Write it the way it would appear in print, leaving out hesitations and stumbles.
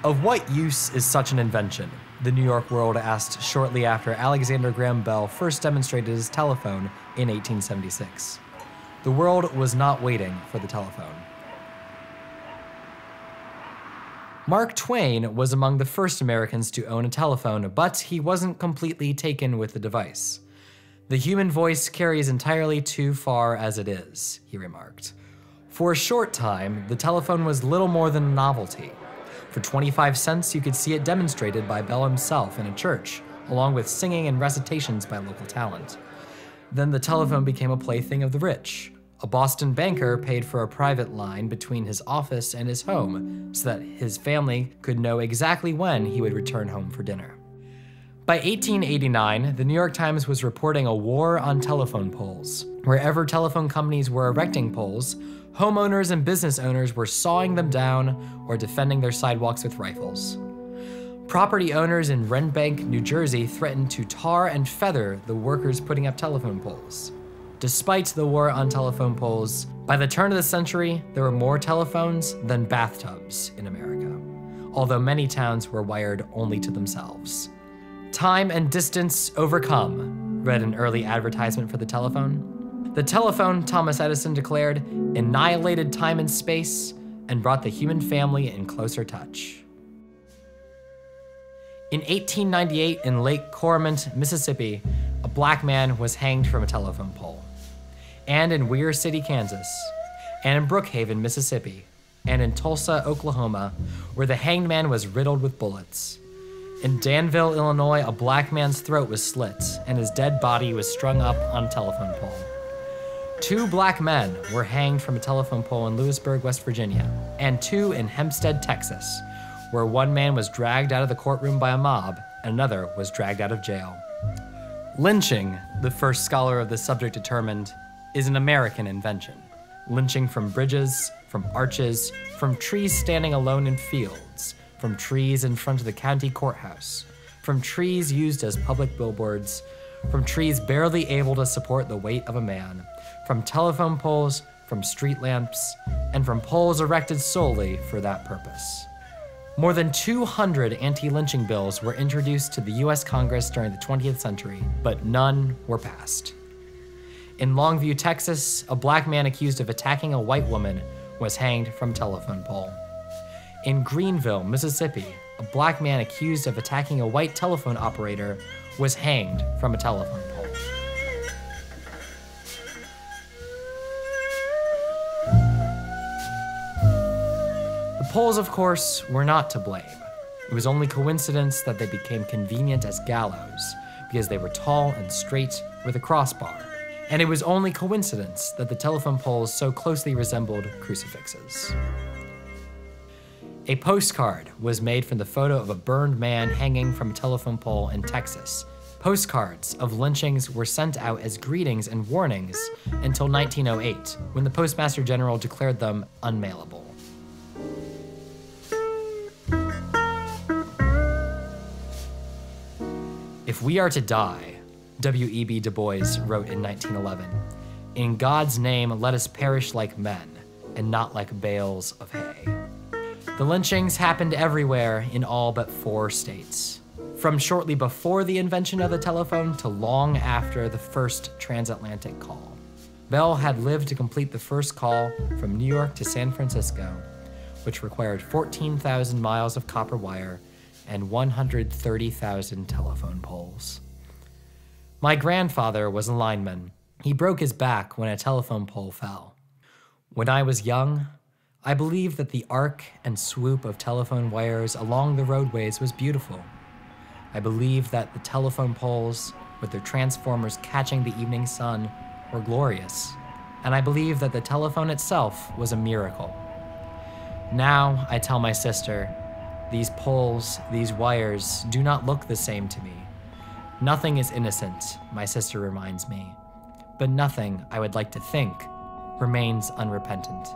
Of what use is such an invention? The New York World asked shortly after Alexander Graham Bell first demonstrated his telephone in 1876. The world was not waiting for the telephone. Mark Twain was among the first Americans to own a telephone, but he wasn't completely taken with the device. "The human voice carries entirely too far as it is," he remarked. For a short time, the telephone was little more than a novelty. For 25 cents, you could see it demonstrated by Bell himself in a church, along with singing and recitations by local talent. Then the telephone became a plaything of the rich. A Boston banker paid for a private line between his office and his home so that his family could know exactly when he would return home for dinner. By 1889, the New York Times was reporting a war on telephone poles. Wherever telephone companies were erecting poles, homeowners and business owners were sawing them down or defending their sidewalks with rifles. Property owners in Red Bank, New Jersey threatened to tar and feather the workers putting up telephone poles. Despite the war on telephone poles, by the turn of the century, there were more telephones than bathtubs in America, although many towns were wired only to themselves. "Time and distance overcome," read an early advertisement for the telephone. The telephone, Thomas Edison declared, annihilated time and space and brought the human family in closer touch. In 1898, in Lake Cormorant, Mississippi, a black man was hanged from a telephone pole. And in Weir City, Kansas, and in Brookhaven, Mississippi, and in Tulsa, Oklahoma, where the hanged man was riddled with bullets. In Danville, Illinois, a black man's throat was slit, and his dead body was strung up on a telephone pole. 2 black men were hanged from a telephone pole in Lewisburg, West Virginia, and 2 in Hempstead, Texas, where one man was dragged out of the courtroom by a mob, and another was dragged out of jail. Lynching, the first scholar of this subject determined, is an American invention. Lynching from bridges, from arches, from trees standing alone in fields, from trees in front of the county courthouse, from trees used as public billboards, from trees barely able to support the weight of a man, from telephone poles, from street lamps, and from poles erected solely for that purpose. More than 200 anti-lynching bills were introduced to the US Congress during the 20th century, but none were passed. In Longview, Texas, a black man accused of attacking a white woman was hanged from a telephone pole. In Greenville, Mississippi, a black man accused of attacking a white telephone operator was hanged from a telephone pole. The poles, of course, were not to blame. It was only coincidence that they became convenient as gallows because they were tall and straight with a crossbar. And it was only coincidence that the telephone poles so closely resembled crucifixes. A postcard was made from the photo of a burned man hanging from a telephone pole in Texas. Postcards of lynchings were sent out as greetings and warnings until 1908, when the Postmaster General declared them unmailable. "If we are to die," W.E.B. Du Bois wrote in 1911, "in God's name let us perish like men, and not like bales of hay." The lynchings happened everywhere in all but 4 states, from shortly before the invention of the telephone to long after the first transatlantic call. Bell had lived to complete the first call from New York to San Francisco, which required 14,000 miles of copper wire and 130,000 telephone poles. My grandfather was a lineman. He broke his back when a telephone pole fell. When I was young, I believed that the arc and swoop of telephone wires along the roadways was beautiful. I believed that the telephone poles, with their transformers catching the evening sun, were glorious. And I believed that the telephone itself was a miracle. Now I tell my sister, these poles, these wires, do not look the same to me. Nothing is innocent, my sister reminds me, but nothing, I would like to think, remains unrepentant.